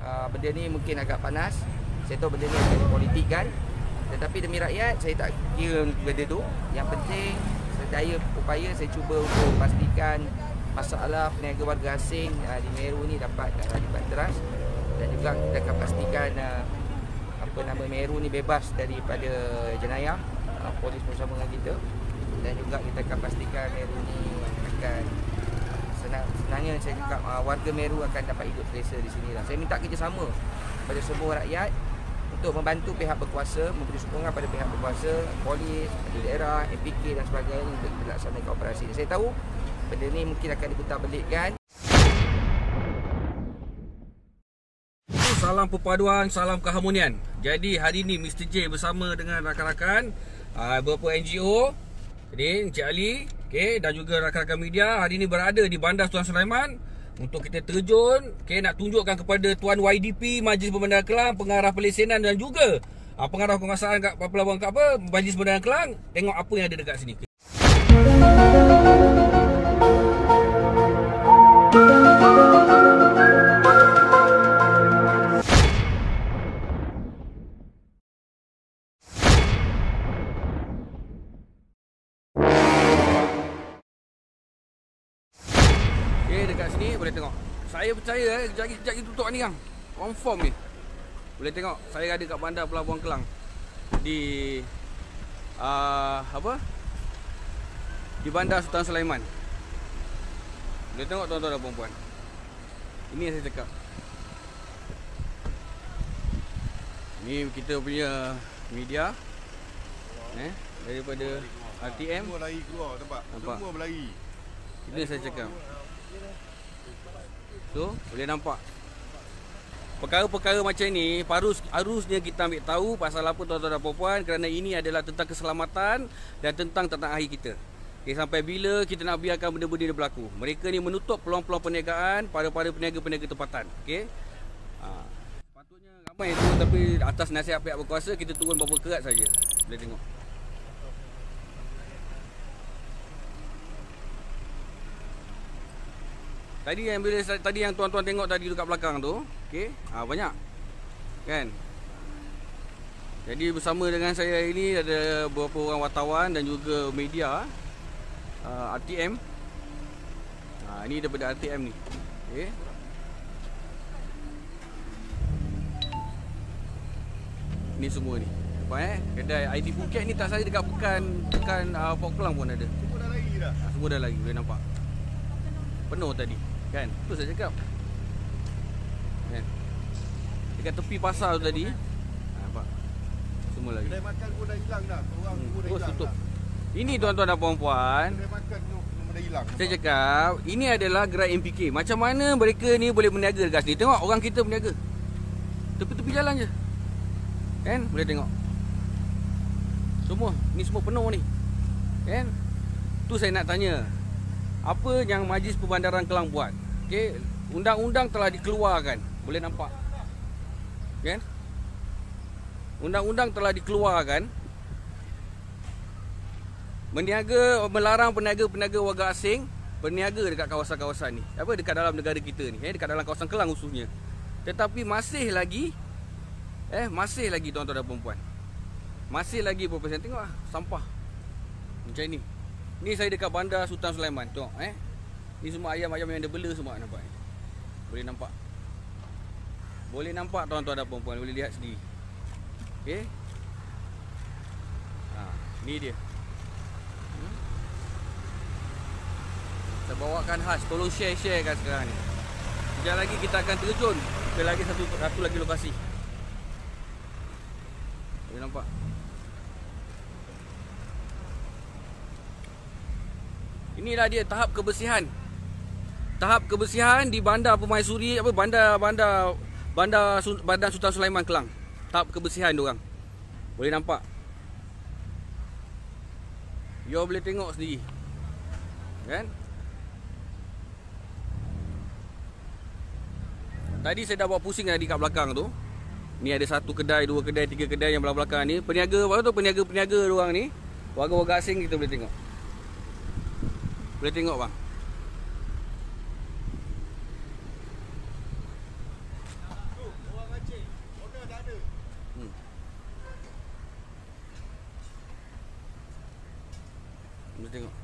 benda ni mungkin agak panas. Saya tahu benda ni akan dipolitikkan. Tetapi demi rakyat, saya tak kira benda tu. Yang penting, sedaya upaya saya cuba untuk pastikan masalah peniaga warga asing di Meru ni dapat dibanteras. Dan juga kita akan pastikan Meru ni bebas daripada jenayah. Polis bersama dengan kita. Dan juga kita akan pastikan Meru ni akan senangnya saya cakap warga Meru akan dapat hidup selesa di sini lah. Saya minta kerjasama kepada semua rakyat untuk membantu pihak berkuasa, memberi sokongan pada pihak berkuasa, polis, di daerah, MPK dan sebagainya untuk kita laksanakan operasi. Saya tahu benda ni mungkin akan diputarbelikkan. Salam perpaduan, salam keharmonian. Jadi hari ini Mr. J bersama dengan rakan-rakan beberapa NGO, jadi Encik Ali, dan juga rakan-rakan media hari ini berada di Bandar Sultan Sulaiman untuk kita terjun, nak tunjukkan kepada Tuan YDP Majlis Perbandaran Kelang, pengarah pelesenan dan juga pengarah penguasaan kat pelabuhan Majlis Perbandaran Kelang, tengok apa yang ada dekat sini. Dekat sini boleh tengok. Saya percaya kejap-kejap tutup ni kang. Confirm ni. Boleh tengok saya ada kat bandar Pelabuhan Kelang. Di di Bandar Sultan Sulaiman. Boleh tengok tuan-tuan dan puan-puan. Ini yang saya cakap. Ni kita punya media. Daripada RTM. Semua lari keluar tempat. Semua berlari. Ini yang saya cakap. So, boleh nampak perkara-perkara macam ni harusnya kita ambil tahu pasal apa tuan-tuan dan puan-puan, kerana ini adalah tentang keselamatan dan tentang tanah air kita. Sampai bila kita nak biarkan benda-benda ni berlaku? Mereka ni menutup peluang-peluang perniagaan pada peniaga-peniaga tempatan. Patutnya ramai tu, tapi atas nasihat pihak berkuasa kita turun berapa kerat saja. Boleh tengok. Tadi yang tuan-tuan tengok tadi dekat belakang tu, banyak. Kan? Jadi bersama dengan saya ini ada beberapa orang wartawan dan juga media RTM. Ini daripada RTM ni. Ini semua ni. Nampak kedai ID Phuket ni tak salah dekat pekan Port Klang pun ada. Semua dah lari dah. Semua dah lari, boleh nampak. Penuh tadi. Kan? Itu saya cakap. Kan? Dekat tepi pasar tu tadi. Nampak? Semua lagi. Kedai makan pun dah hilang dah. Orang pun dah hilang tutup. Dah. Ini tuan-tuan dan puan-puan. Kedai makan tu dah hilang. Saya cakap, ini adalah gerak MPK. Macam mana mereka ni boleh berniaga dekat sini? Tengok orang kita berniaga. Tepi-tepi jalan je. Kan? Boleh tengok. Semua. Ni semua penuh ni. Kan? Tu saya nak tanya. Apa yang Majlis Perbandaran Kelang buat? Undang-undang telah dikeluarkan. Boleh nampak. Kan? Undang-undang telah dikeluarkan. Melarang peniaga-peniaga warga asing berniaga dekat kawasan-kawasan ni. Dekat dalam negara kita ni, dekat dalam kawasan Kelang khususnya. Tetapi masih lagi tuan-tuan dan puan-puan. Masih lagi Profesor tengok sampah. Macam ni. Ni saya dekat Bandar Sultan Sulaiman. Tengok ni semua ayam-ayam yang ada bela semua nampak. Boleh nampak. Boleh nampak tuan-tuan dan puan-puan, boleh lihat sendiri. Ni dia. Saya bawakan khas. Tolong share-sharekan sekarang ni. Sekejap lagi kita akan terjun ke lagi satu lagi lokasi. Boleh nampak. Inilah dia tahap kebersihan. Tahap kebersihan di Bandar Permaisuri, Bandar Sultan Sulaiman Kelang. Tahap kebersihan diorang. Boleh nampak. You boleh tengok sendiri. Kan? Tadi saya dah buat pusing tadi kat belakang tu. Ni ada satu kedai, dua kedai, tiga kedai yang belakang ni. Peniaga diorang ni. Warga-warga asing kita boleh tengok. Boleh tengok bang. Boleh tengok.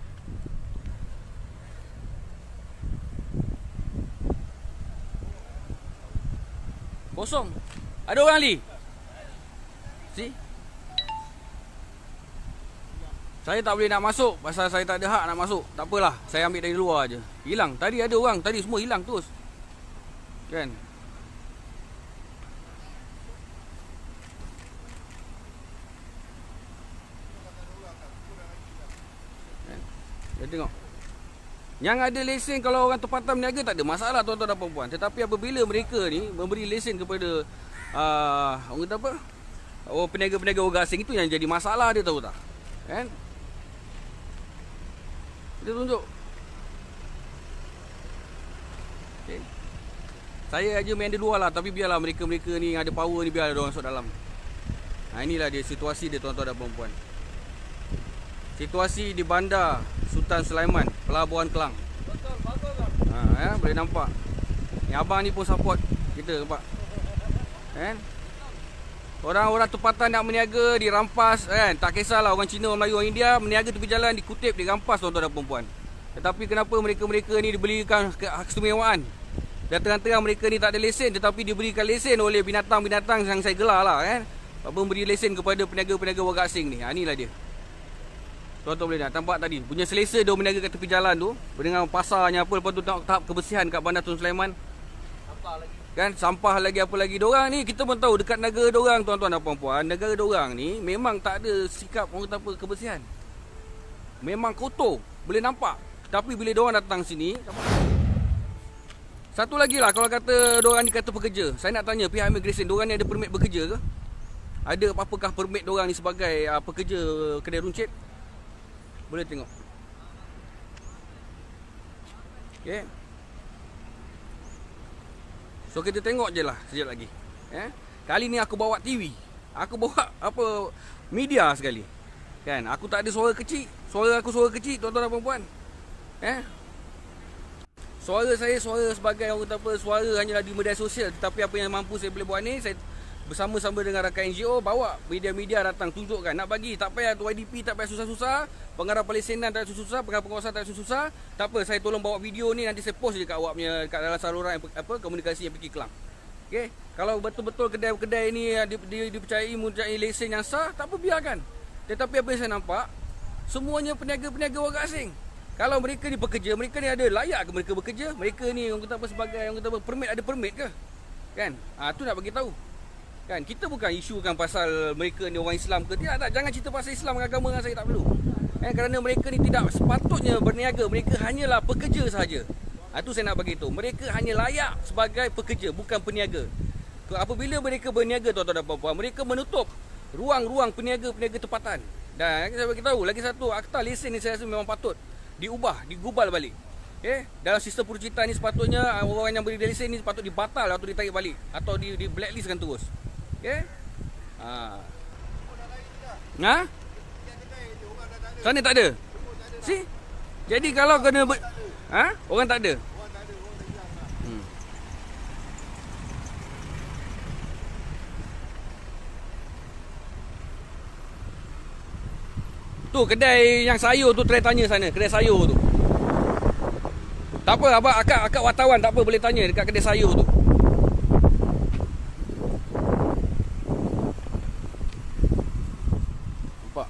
Kosong. Ada orang Ali? Si? Saya tak boleh nak masuk pasal saya tak ada hak nak masuk. Tak apalah, saya ambil dari luar je. Hilang. Tadi ada orang, tadi semua hilang terus. Kan? Kita tengok. Yang ada lesen kalau orang tempatan berniaga tak ada masalah tuan-tuan dan puan-puan. Tetapi apabila mereka ni memberi lesen kepada orang kata apa? Oh, peniaga-peniaga orang asing, itu yang jadi masalah dia, tahu tak? Kan? Dia tunjuk. Okay. Saya aja main di luar lah, tapi biarlah mereka-mereka ni yang ada power ni, biarlah dia orang masuk dalam. Inilah dia situasi dia, tuan-tuan dan puan-puan. Situasi di bandar Sultan Sulaiman, Pelabuhan Kelang. Boleh nampak. Ni abang ni pun support kita, nampak. Kan? Orang-orang tempatan nak berniaga dirampas, kan? Tak kisahlah orang Cina, orang Melayu, orang India berniaga tepi jalan dikutip, dirampas, tuan-tuan dan puan-puan. Tetapi kenapa mereka-mereka ni diberikan keistimewaan? Dan terang-terang mereka ni tak ada lesen, tetapi diberikan lesen oleh binatang-binatang yang saya gelar lah, kan? Memberi lesen kepada peniaga-peniaga warga asing ni. Inilah dia. Tuan-tuan boleh nak tampak tadi punya selesa dia berniaga kat tepi jalan tu, dengan pasarnya apa, lepas tu tengok tahap kebersihan kat Bandar Tun Sulaiman. Sampah lagi. Kan, sampah lagi, apa lagi. Diorang ni kita pun tahu dekat negara diorang, tuan-tuan dan puan-puan, negara diorang ni memang tak ada sikap orang kata apa, kebersihan. Memang kotor, boleh nampak. Tapi bila diorang datang sini, satu lagi lah, kalau kata diorang ni kata pekerja, saya nak tanya pihak immigration, diorang ni ada permit bekerja ke? Ada apakah permit diorang ni sebagai pekerja kedai runcit? Boleh tengok. Okay. So kita tengok je lah sekejap lagi. Kali ni aku bawa TV. Aku bawa apa, media sekali. Kan, aku tak ada suara kecil. Suara aku suara kecil, tuan-tuan dan puan-puan. Suara saya suara sebagai orang kata apa, suara hanyalah di media sosial. Tetapi apa yang mampu saya boleh buat ni, saya bersama-sama dengan rakan NGO bawa media-media datang tunjukkan, nak bagi, tak payah YDP, tak payah susah-susah, pengarah Palestinan tak payah susah, pengarah penguasaan tak payah susah. Tak apa, saya tolong bawa video ni, nanti saya post je kat awak punya, kat dalam saluran apa, komunikasi yang pergi Kelang. Okey, kalau betul-betul kedai-kedai ni dipercayai mempunyai lesen yang sah, tak apa, biarkan. Tetapi apa yang saya nampak, semuanya peniaga-peniaga warga asing. Kalau mereka ni pekerja, mereka ni ada layak ke mereka bekerja? Mereka ni orang kata apa, sebagai orang kata apa, permit, ada permit ke? Kan? Tu nak bagi tahu. Kan, kita bukan isukan pasal mereka ni orang Islam ke tidak, tak, jangan cerita pasal Islam dan agama dengan saya, tak perlu. Kerana mereka ni tidak sepatutnya berniaga, mereka hanyalah pekerja sahaja. Itu saya nak bagi tahu. Mereka hanya layak sebagai pekerja, bukan peniaga. Apabila mereka berniaga, tuan-tuan dan puan-puan, mereka menutup ruang-ruang peniaga-peniaga tempatan. Dan saya bagi tahu lagi satu, akta lesen ni saya rasa memang patut diubah, digubal balik. Dalam sistem perucitan ni sepatutnya orang yang beri lesen ni patut dibatal atau ditarik balik atau di blacklistkan terus. Sana tak ada. Si? Jadi kalau kena orang tak ada. Tu kedai yang sayur tu, try tanya sana, kedai sayur tu. Tak apa, abang akak wartawan tak apa, boleh tanya dekat kedai sayur tu. Nampak?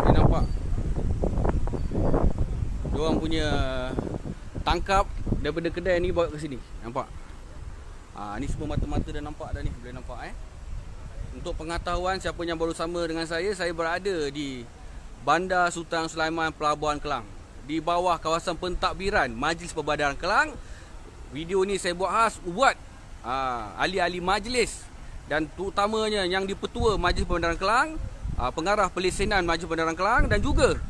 Ni nampak. Diorang punya tangkap daripada kedai ni bawa ke sini. Nampak? Ni semua mata-mata dah nampak dah ni, boleh nampak Untuk pengetahuan siapa yang baru sama dengan saya berada di Bandar Sultan Sulaiman, Pelabuhan Kelang, di bawah kawasan pentadbiran Majlis Perbandaran Kelang. Video ni saya buat khas buat ahli-ahli majlis dan terutamanya yang dipertua Majlis Perbandaran Kelang, pengarah pelesenan Majlis Perbandaran Kelang dan juga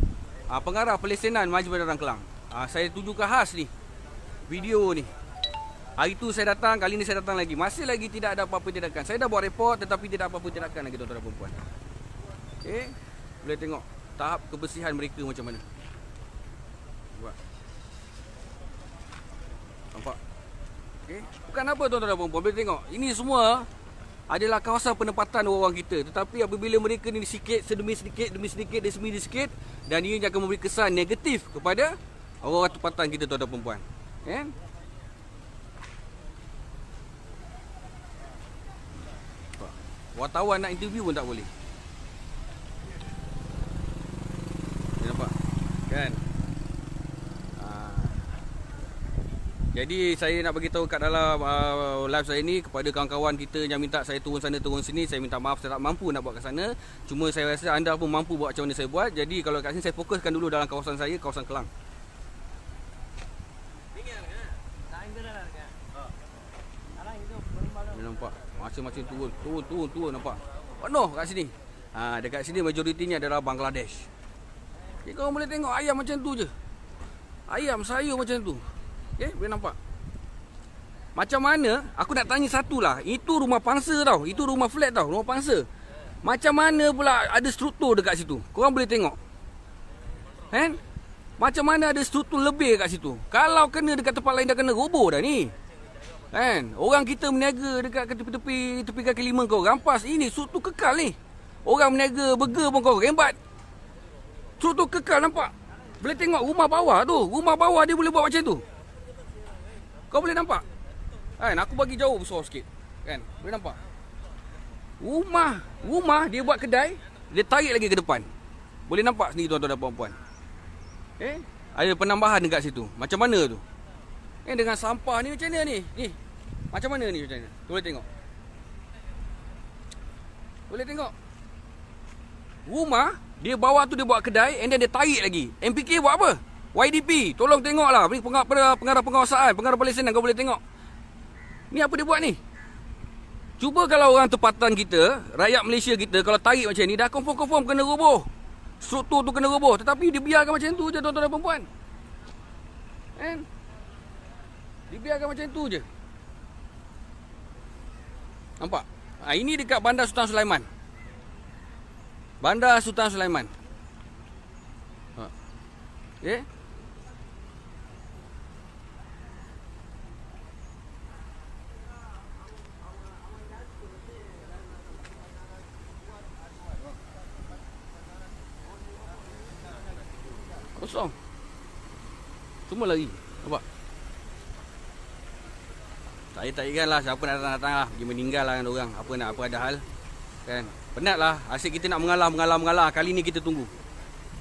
pengarah pelesenan Majlis Perbandaran Kelang. Saya tujukan khas ni video ni. Hari tu saya datang, kali ni saya datang lagi. Masih lagi tidak ada apa-apa tindakan. Saya dah buat report tetapi tidak apa-apa tindakan lagi, tuan-tuan dan puan-puan. Boleh tengok tahap kebersihan mereka macam mana. Buat. Nampak? Okey. Bukan apa tuan-tuan dan puan-puan, boleh tengok. Ini semua adalah kawasan penempatan orang kita. Tetapi apabila mereka ni sikit demi sedikit, dan ia akan memberi kesan negatif kepada orang tempatan kita, tuan-tuan dan puan-puan. Kan? Wartawan nak interview pun tak boleh. Nampak? Kan? Jadi saya nak bagi tahu kat dalam live saya ni kepada kawan-kawan kita yang minta saya turun sana turun sini, saya minta maaf saya tak mampu nak buat kat sana. Cuma saya rasa anda pun mampu buat macam mana saya buat. Jadi kalau kat sini saya fokuskan dulu dalam kawasan saya, kawasan Kelang. Nampak macam-macam turun nampak. Penuh kat sini. Dekat sini majoritinya adalah Bangladesh. Jadi kau boleh tengok ayam macam tu je. Ayam sayur macam tu. Okey, boleh nampak. Macam mana, aku nak tanya satulah. Itu rumah pangsa tau. Itu rumah flat tau, rumah pangsa. Macam mana pula ada struktur dekat situ? Korang boleh tengok. Kan? Macam mana ada struktur lebih dekat situ? Kalau kena dekat tempat lain dah kena roboh dah ni. Kan? Orang kita meniaga dekat tepi kaki lima kau rampas. Ini struktur kekal ni. Orang meniaga burger pun kau rembat. Struktur kekal nampak. Boleh tengok rumah bawah tu. Rumah bawah dia boleh buat macam tu. Kau boleh nampak? Kan, aku bagi jauh besar sikit. Kan? Boleh nampak? Rumah dia buat kedai, dia tarik lagi ke depan. Boleh nampak sendiri tuan-tuan dan puan-puan. Ada penambahan dekat situ. Macam mana tu? Dengan sampah ni macam mana ni? Ni. Macam mana ni macam mana? Boleh tengok. Boleh tengok. Rumah, dia bawah tu dia buat kedai and then dia tarik lagi. MPK buat apa? YDP, tolong tengoklah. Ni pengarah penguasaan, pengarah pelesenan, kau boleh tengok. Ni apa dia buat ni? Cuba kalau orang tempatan kita, rakyat Malaysia kita, kalau tarik macam ni, dah confirm kena roboh. Struktur tu kena roboh. Tetapi dia biarkan macam tu je tuan-tuan dan perempuan. Kan? Dia biarkan macam tu je. Nampak? Ini dekat Bandar Sultan Sulaiman. Bandar Sultan Sulaiman. Okay? Kosong. Semua lari. Nampak? Saya tak ingat lah siapa nak datang lah. Pergi meninggal lah dengan orang. Apa ada hal. Kan? Penat lah. Asyik kita nak mengalah. Kali ni kita tunggu.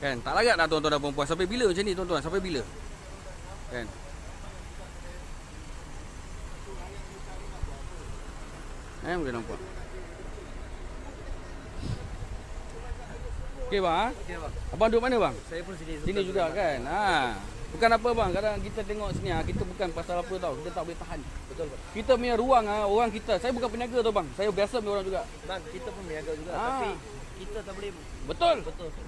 Kan? Tak larat lah tuan-tuan dan perempuan. Sampai bila macam ni tuan-tuan? Sampai bila? Kan? Boleh nampak. Okey bang, Okey bang. Abang duduk mana bang? Saya pun sini. Sini juga kan? Bukan apa bang, kadang kita tengok sini kita bukan pasal apa tau. Kita tak boleh tahan. Betul bang. Kita punya ruang orang kita. Saya bukan peniaga tau bang. Saya biasa punya orang juga. Bang, kita pun berniaga juga. Tapi kita tak boleh. Betul.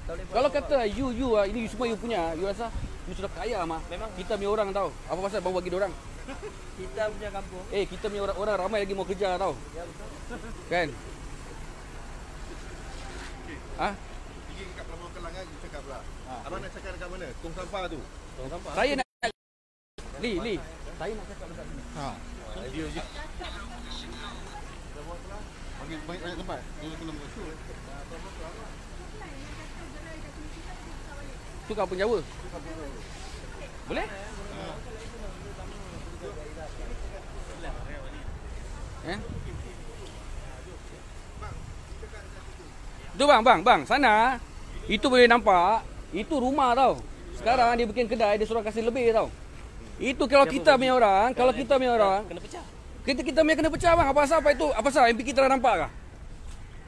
Tak boleh. Kalau kata you ini semua you punya, you rasa you sudah kaya mah. Memang. Kita punya orang tau. Apa pasal bang bagi dia orang? Kita punya kampung. Kita punya orang ramai lagi mau kerja tau. Ya betul. Kan? Pergi kat Pelabuhan Kelang kan, you cakap lah. Abang nak cakap dekat mana? Tong sampah tu. Tong sampah. Saya nak Li. Saya nak cakap dekat sini. Dia je. Bagi banyak tempat. Dia kena masuk. Tu kampung Jawa. Boleh? Tu bang, sana. Itu boleh nampak. Itu rumah tau. Sekarang dia bikin kedai, dia suruh kasih lebih tau. Itu kalau kita punya orang, Kena pecah. kita punya kena pecah bang. Apa pasal MP kita dah nampak kah?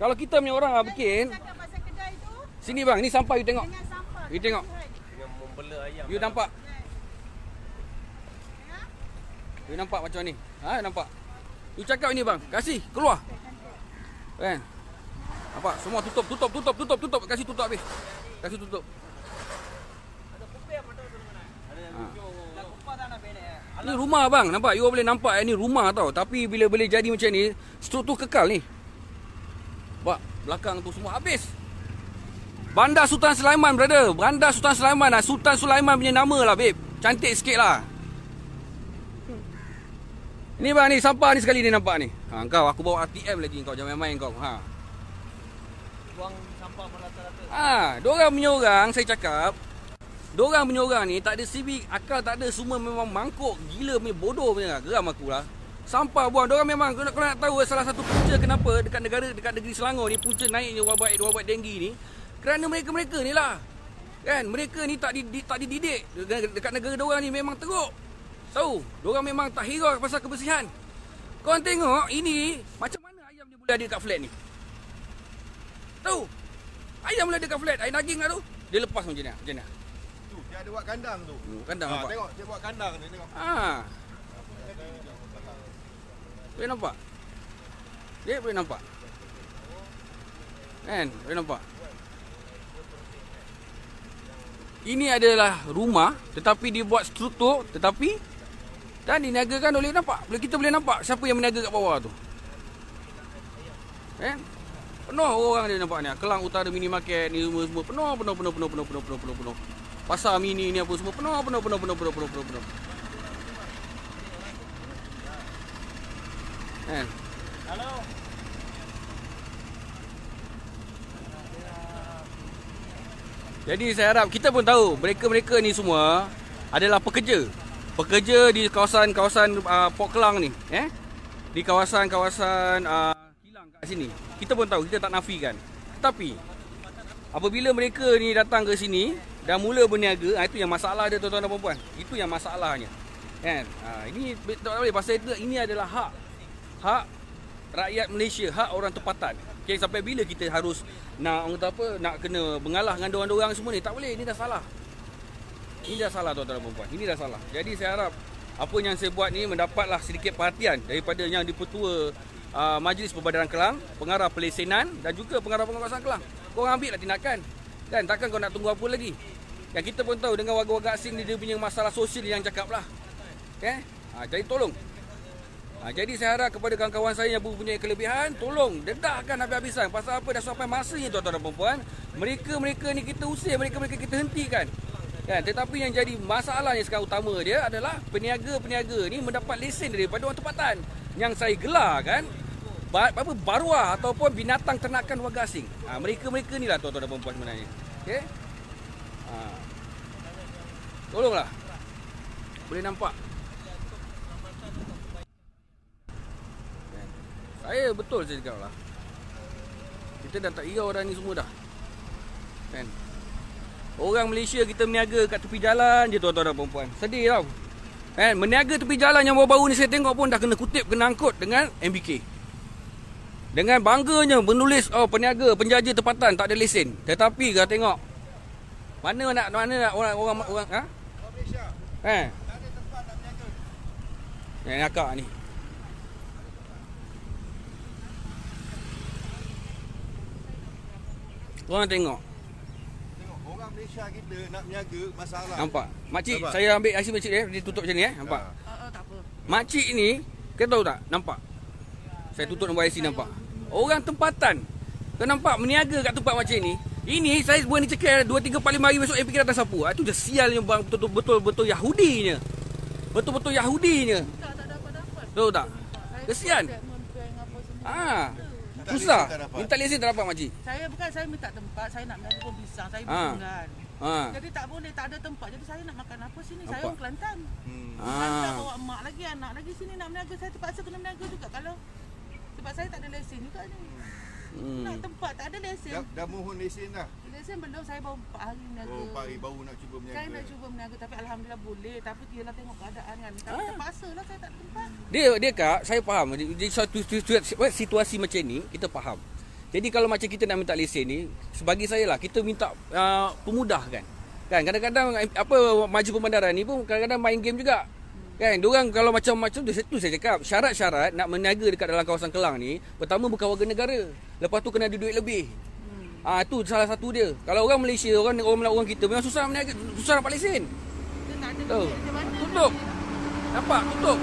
Kalau kita punya orang bikin. Cakap pasal kedai tu Sini bang, ni sampah you tengok. dengan sampah. You tengok. Dengan membela ayam. You nampak? You nampak macam ni? Nampak? You cakap ini bang, kasih keluar. Kan? Nampak? Semua tutup. Kasih tutup habis. Kasih tutup. Ni rumah bang, nampak? You boleh nampak ni rumah tau. Tapi bila boleh jadi macam ni, struktur kekal ni. Nampak? Belakang tu semua habis. Bandar Sultan Sulaiman, brother. Bandar Sultan Sulaiman lah. Sultan Sulaiman punya nama lah, babe. Cantik sikit lah. Ni bang ni sampah ni sekali ni nampak ni. Kau aku bawa RTM lagi kau jangan main-main kau. Buang sampah merata-rata. Diorang punya orang saya cakap. Diorang punya orang ni tak ada civic, akal tak ada, semua memang mangkuk, gila punya, bodoh punya. Geram aku lah. Sampah buang. Diorang memang kau nak tahu salah satu punca kenapa dekat negeri Selangor ni punca naiknya wabak denggi ni kerana mereka ni lah. Kan mereka ni tak dididik dekat negara diorang ni memang teruk. Tahu, diorang memang tak hirau pasal kebersihan. Korang tengok ini macam mana ayam dia boleh ada dekat flat ni. Tahu? Ayam boleh ada dekat flat, air daging lah tu. Dia lepas macam ni. Tu, dia ada buat kandang tu. Kandang nampak. Tengok, dia buat kandang ni, tengok. Boleh nampak? Dia boleh nampak. Kan? Boleh nampak? Ini adalah rumah tetapi dibuat struktur dan diniagakan oleh nampak. Kita boleh nampak siapa yang meniaga kat bawah tu. Kan? Penuh orang dia nampak ni. Kelang Utara Mini Market ni semua penuh. Pasar mini ni apa semua penuh. Kan? Halo. Jadi saya harap kita pun tahu mereka ni semua adalah pekerja di kawasan Port Kelang ni, di kawasan kilang kat sini. Kita pun tahu, kita tak nafikan. Tetapi apabila mereka ni datang ke sini dan mula berniaga, itu yang masalah dia tuan-tuan dan puan-puan. Itu yang masalahnya. Kan? Ini tak boleh pasal itu, ini adalah hak rakyat Malaysia, hak orang tempatan. Okay, sampai bila kita harus nak kena mengalah dengan orang-orang semua ni? Tak boleh, ini dah salah. Ini dah salah tuan-tuan dan puan-puan. Ini dah salah. Jadi saya harap apa yang saya buat ni mendapatlah sedikit perhatian daripada yang di-Pertua Majlis Perbadaran Kelang, Pengarah Pelesenan dan juga Pengarah Penguasaan Kelang. Korang ambil lah tindakan. Kan takkan kau nak tunggu apa lagi? Yang kita pun tahu dengan warga-warga asing ni dia punya masalah sosial yang cakap lah. Okay? Jadi tolong. Jadi saya harap kepada kawan-kawan saya yang mempunyai kelebihan, tolong dedahkan habis-habisan. Pasal apa dah sampai masanya tuan-tuan dan puan-puan. Mereka ni kita usir, mereka kita hentikan. Kan? Tetapi yang jadi masalahnya sekarang utama dia adalah peniaga-peniaga ni mendapat lesen daripada orang tempatan. Yang saya gelar kan, baruah ataupun binatang ternakan warga asing. Mereka ni lah tuan-tuan dan puan-puan sebenarnya. Okay? Tolonglah. Boleh nampak. Saya betul saya cakap lah. Kita dah tak hirau dah ni semua dah. Kan? Orang Malaysia kita berniaga kat tepi jalan je tuan-tuan dan puan-puan. Sedih tau. Kan? Berniaga tepi jalan yang baru-baru ni saya tengok pun dah kena kutip, kena angkut dengan MBK. Dengan bangganya menulis peniaga, penjaja tempatan tak ada lesen. Tetapi kau tengok mana nak orang Malaysia. Tak ada tempat nak berniaga. Yang nakak ni. Korang tengok. Orang Malaysia kita nak berniaga masalah. Nampak? Makcik, Nampak? saya ambil IC makcik dia tutup macam ni Nampak? Tak apa. Makcik ni, kau tahu tak? Nampak? Saya tutup nombor IC nampak. Orang tempatan. Kau nampak berniaga kat tempat macam ni. Ini saya buat ni cekal 2, 3, 4, 5 hari besok MPK datang sapu. Itu dah sialnya bang, betul-betul Yahudinya. Betul-betul Yahudinya. Tak ada apa-apa. Tahu tak? Kesian. Susah. Minta lesen tak dapat makcik. Saya minta tempat, saya nak berniaga pun pisang, saya bertunggal. Jadi tak boleh, tak ada tempat. Jadi saya nak makan apa sini? Saya orang Kelantan. Kelantan bawa emak lagi, anak lagi sini nak berniaga. Saya terpaksa kena berniaga juga kalau sebab saya tak ada lesen juga ni. Nak tempat tak ada lesen. Dah mohon lesen dah. Lesen belum, saya baru 4 hari berniaga. 4 hari baru nak cuba berniaga. Saya nak cuba berniaga tapi alhamdulillah boleh. Tapi kira tengok keadaan kan. Tapi terpaksa lah saya tak ada tempat. Dia kak, saya faham. Di suatu situasi macam ni, kita faham. Jadi kalau macam kita nak minta lesen ni, sebagi saya lah, kita minta pemudahkan. Kan kadang-kadang maju pemandaran ni pun kadang-kadang main game juga. Kan, diorang kalau macam-macam tu saya cakap, syarat-syarat nak berniaga dekat dalam kawasan Kelang ni, pertama bukan warga negara. Lepas tu kena ada duit lebih. Tu salah satu dia. Kalau orang Malaysia, orang kita memang susah berniaga, susah dapat lesen. Dia tak ada Tahu. duit macam mana? Tutup. Nampak? Tutup.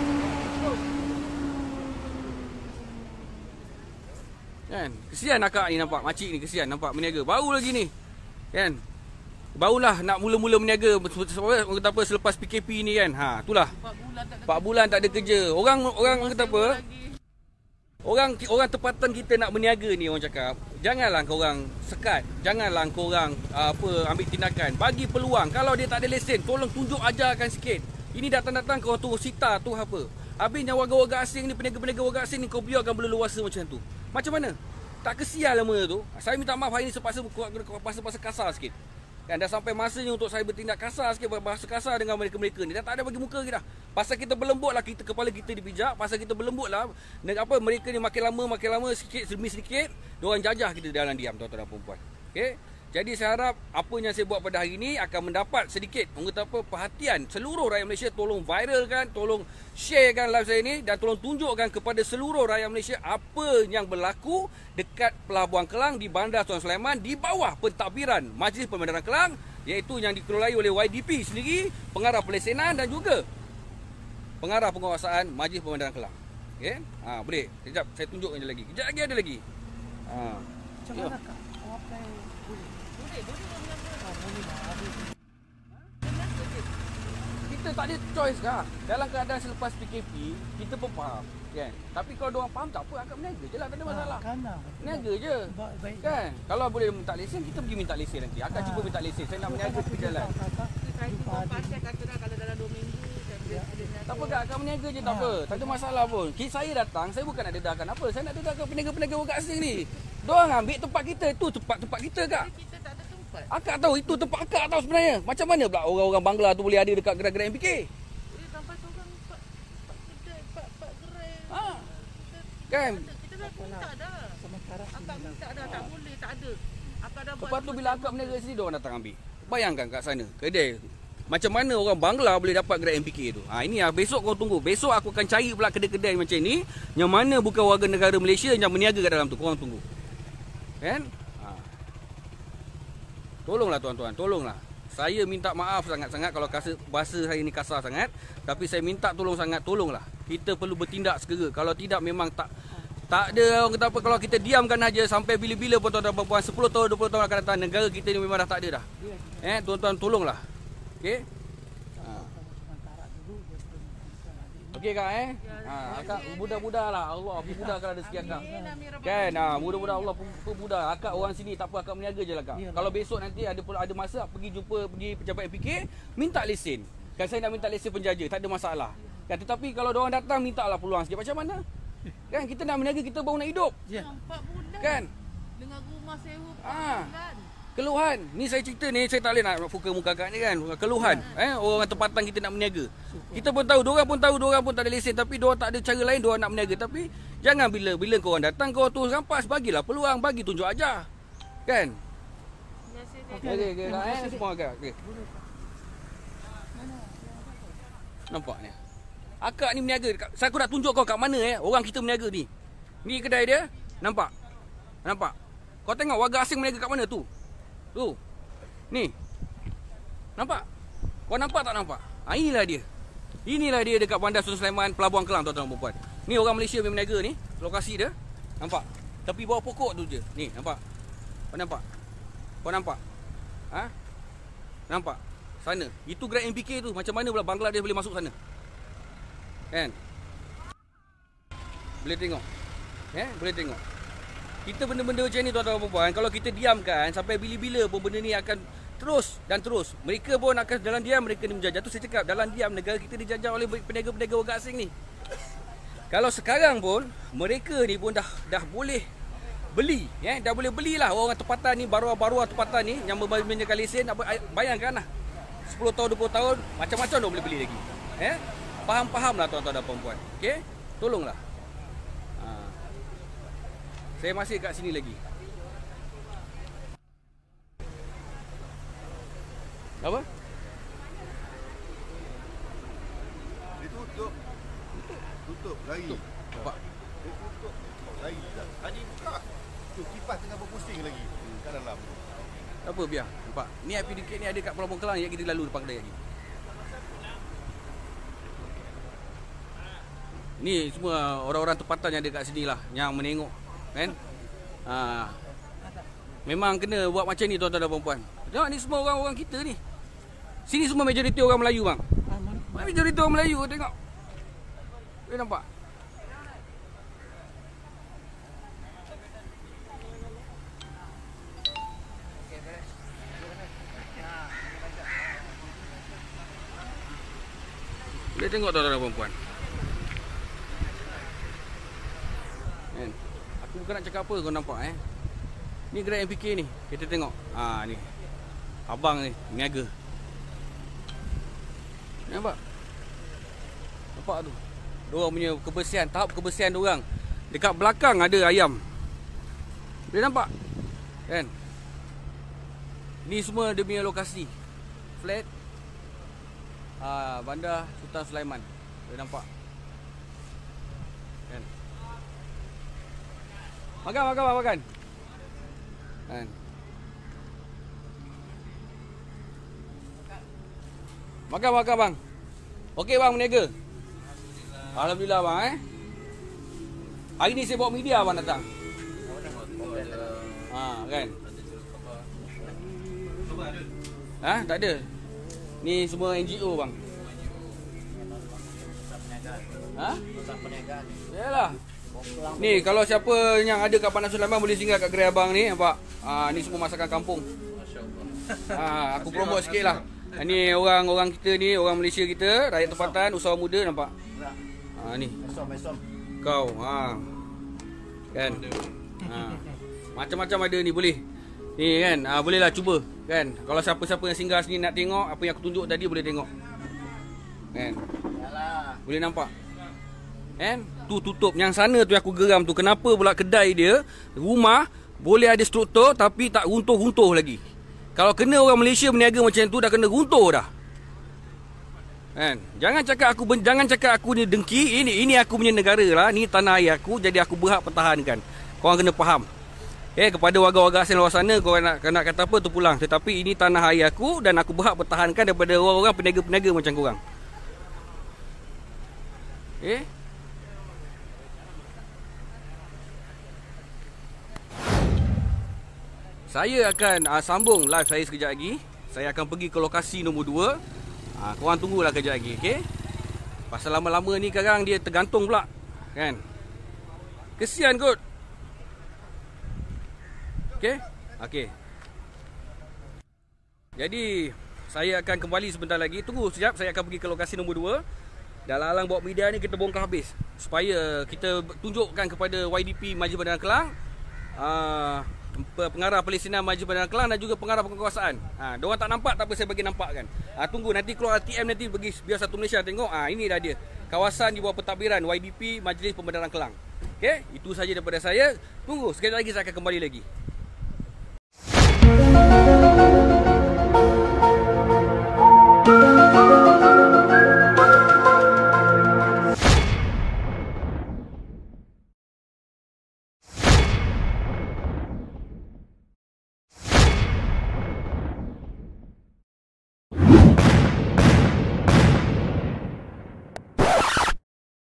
Kan? Kesian akak ni nampak, makcik ni kesian nampak berniaga. Baru lagi ni. Kan? barulah nak mula-mula berniaga kata apa selepas PKP ni kan. Itulah 4 bulan tak ada kerja. Orang kata apa? Orang tempatan kita nak berniaga ni, orang cakap, janganlah korang sekat, janganlah korang ambil tindakan, bagi peluang. Kalau dia tak ada lesen, tolong tunjuk ajarkan sikit. Ini datang-datang kau tu sita tu apa. Habisnya warga-warga asing ni, peniaga-peniaga warga asing ni kau biarkan berleluasa macam tu. Macam mana? Tak kesian lah benda tu. Saya minta maaf hari ni sepaksa kasar sikit. Kan dah sampai masanya untuk saya bertindak kasar sikit, bahasa kasar dengan mereka-mereka ni. Dah tak ada bagi muka kita dah. Pasal kita berlembut lah, kepala kita dipijak. Pasal kita berlembut lah. Mereka ni makin lama sikit demi sedikit, diorang jajah kita dalam diam, tuan-tuan dan puan-puan. Okey. Jadi saya harap apa yang saya buat pada hari ini akan mendapat sedikit perhatian seluruh rakyat Malaysia. Tolong viralkan, tolong sharekan live saya ini dan tolong tunjukkan kepada seluruh rakyat Malaysia apa yang berlaku dekat Pelabuhan Kelang di Bandar Sultan Sulaiman di bawah pentadbiran Majlis Pembedaran Kelang, iaitu yang dikelola oleh YDP sendiri, pengarah pelesenan dan juga pengarah penguasaan Majlis Pembedaran Kelang. Okey? Boleh. Sekejap saya tunjukkan je lagi. Kejap lagi ada lagi. Macam mana kak? Kita tak ada choice kah? Dalam keadaan selepas PKP, kita pun faham, kan? Tapi kalau diorang faham tak apa, akan berniaga je lah, tak ada masalah. Berniaga je. Kan? Kalau boleh minta lesen, kita pergi minta lesen nanti. Akan cuba minta lesen. Saya nak berniaga tepi jalan. Saya tu pasal kata dah kalau dalam 2 minggu saya boleh. Tak apa kak, akan berniaga je, tak apa. Tak ada masalah pun. Saya datang, saya bukan nak dedahkan apa. Saya nak dedahkan peniaga-peniaga warga asing ni. Diorang ambil tempat kita, itu tempat kita kak. Kita tak ada tempat. Akak tahu itu tempat akak tahu sebenarnya. Macam mana pula orang-orang Bangla tu boleh ada dekat gerai-gerai MPK? Sampai seorang 4 kedai, 4 gerai. Kan? Kita dah minta dah. Akak minta dah, tak boleh, tak ada. Akak dah buat. Lepas tu bila akak berniaga sini, diorang datang ambil. Bayangkan kat sana, kedai. Macam mana orang Bangla boleh dapat gerai MPK tu? Ini besok kau tunggu. Besok aku akan cari pula kedai-kedai macam ni, yang mana bukan warga negara Malaysia yang berniaga kat dalam tu. Korang tunggu. Kan? Tolonglah tuan-tuan, tolonglah. Saya minta maaf sangat-sangat kalau bahasa saya ni kasar sangat. Tapi saya minta tolong sangat, tolonglah. Kita perlu bertindak segera. Kalau tidak memang tak ada orang kata apa. Kalau kita diamkan aja sampai bila-bila pun tuan-tuan dan puan, 10 tahun, 20 tahun akan datang, negara kita ni memang dah tak ada dah. Tuan-tuan tolonglah. Okey? Okey kak akak mudah-mudah lah Allah mudahkan rezeki akak. Kan mudah-mudah Allah mudah. Akak orang sini tak apa, akak berniaga je lah kak. Kalau besok nanti ada masa pergi pejabat MPK minta lesen. Kan saya nak minta lesen penjaja, tak ada masalah. Kan tetapi kalau diorang datang mintalah peluang sikit. Macam mana? Kan kita nak berniaga, kita baru nak hidup. 4 bulan. Kan? Dengan rumah sewa 4 bulan. Keluhan. Ni saya cerita ni, saya tak boleh nak fuka muka kat ni kan. Keluhan. Orang tempatan kita nak berniaga. Kita pun tahu, diorang pun tak ada lesen. Tapi diorang tak ada cara lain, diorang nak berniaga. Tapi jangan bila korang datang, kau tu rampas. Bagilah peluang, bagi tunjuk aja. Kan? Okey. Semua agak. Okay. Nampak ni. Akak ni berniaga. Saya aku nak tunjuk kau kat mana orang kita berniaga ni. Ni kedai dia. Nampak? Kau tengok warga asing berniaga kat mana tu? Tu. Ni. Nampak? Kau nampak tak nampak? Inilah dia. Inilah dia dekat Bandar Sultan Sulaiman, Pelabuhan Kelang, tuan-tuan dan puan. Ni orang Malaysia yang berniaga ni. Lokasi dia. Nampak? Tepi bawah pokok tu je. Ni, nampak? Kau nampak? Nampak? Sana. Itu gerai MPK tu. Macam mana pula Bangladesh boleh masuk sana? Kan? Boleh tengok. Boleh tengok. Kita benda-benda macam ni tuan-tuan dan puan, kalau kita diamkan sampai bila-bila pun benda ni akan terus dan terus. Mereka pun akan dalam diam, mereka ni menjajah. Tu saya cakap, dalam diam negara kita dijajah oleh peniaga-peniaga warga asing ni. Kalau sekarang pun mereka ni pun dah boleh beli, dah boleh belilah orang tempatan ni, baru-baru tempatan ni yang menyediakan lesen. Bayangkan lah 10 tahun 20 tahun macam-macam dah boleh beli lagi. Faham-fahamlah tuan-tuan dan puan. Okey? Tolonglah. Saya masih kat sini lagi. Apa? Tutup lari. Nampak? Tutup lari dah. Tadi buka. Tu kipas tengah berpusing lagi kat dalam. Tak apa, biar. Nampak? Ni IP Dikit ni ada kat Pelabuhan Kelang yang kita lalu depan kedai lagi. Ni semua orang-orang tempatan yang ada kat sini lah, yang menengok. Kan? Memang kena buat macam ni tuan-tuan dan puan-puan. Tengok ni semua orang-orang kita ni. Sini semua majoriti orang Melayu bang. Majoriti orang Melayu tengok. Boleh nampak? Boleh tengok tuan-tuan dan puan-puan. Kan? Aku bukan nak cakap apa kau nampak Ni gerak MPK ni. Kita tengok. Ni. Abang ni niaga. Nampak? Nampak tu. Diorang punya kebersihan, tahap kebersihan diorang. Dekat belakang ada ayam. Boleh nampak? Kan? Ni semua dia punya lokasi. Flat. Bandar Sultan Sulaiman. Boleh nampak? Kan? Makan. Kan? Makan bang. Okey bang berniaga. Alhamdulillah bang Hari ni saya bawa media abang datang. Kan. Tak ada. Ni semua NGO bang. Yalah. Ni kalau siapa yang ada kat Bandar Sulaiman boleh singgah kat gerai abang ni, nampak? Ni semua masakan kampung. Aku promote sikit lah. Ni orang kita ni, orang Malaysia kita, rakyat tempatan, usahawan muda, nampak? Ni. Kau, kan? Macam-macam ada ni boleh. Ni kan, bolehlah cuba, kan? Kalau siapa-siapa yang singgah sini nak tengok apa yang aku tunjuk tadi boleh tengok. Kan? Boleh nampak? Kan? Tu tutup. Yang sana tu yang aku geram tu. Kenapa pula kedai dia, rumah boleh ada struktur tapi tak runtuh-runtuh lagi. Kalau kena orang Malaysia berniaga macam tu dah kena runtuh dah. Kan? Jangan cakap aku ni dengki. Ini aku punya negara lah. Ni tanah air aku, jadi aku berhak pertahankan. Korang kena faham. Kepada warga-warga asing luar sana, korang nak kata apa tu pulang. Tetapi ini tanah air aku dan aku berhak pertahankan daripada orang-orang peniaga-peniaga macam korang. Saya akan sambung live saya sekejap lagi. Saya akan pergi ke lokasi nombor 2. Korang tunggulah kejap lagi, okey? Pasal lama-lama ni sekarang dia tergantung pula, kan? Kesian kot. Okey. Jadi saya akan kembali sebentar lagi. Tunggu sekejap, saya akan pergi ke lokasi nombor 2. Dalam alang bawa media ni kita bongkar habis supaya kita tunjukkan kepada YDP Maju Bandar Kelang, pengarah Palestin Maju Bandar Kelang dan juga pengarah penguasaan. Diorang tak nampak, tak apa saya bagi nampak kan. Tunggu nanti keluar RTM nanti bagi biar satu Malaysia tengok. Ini dah dia. Kawasan di bawah pentadbiran YDP Majlis Pembedaran Kelang. Okey, itu saja daripada saya. Tunggu sekali lagi saya akan kembali lagi.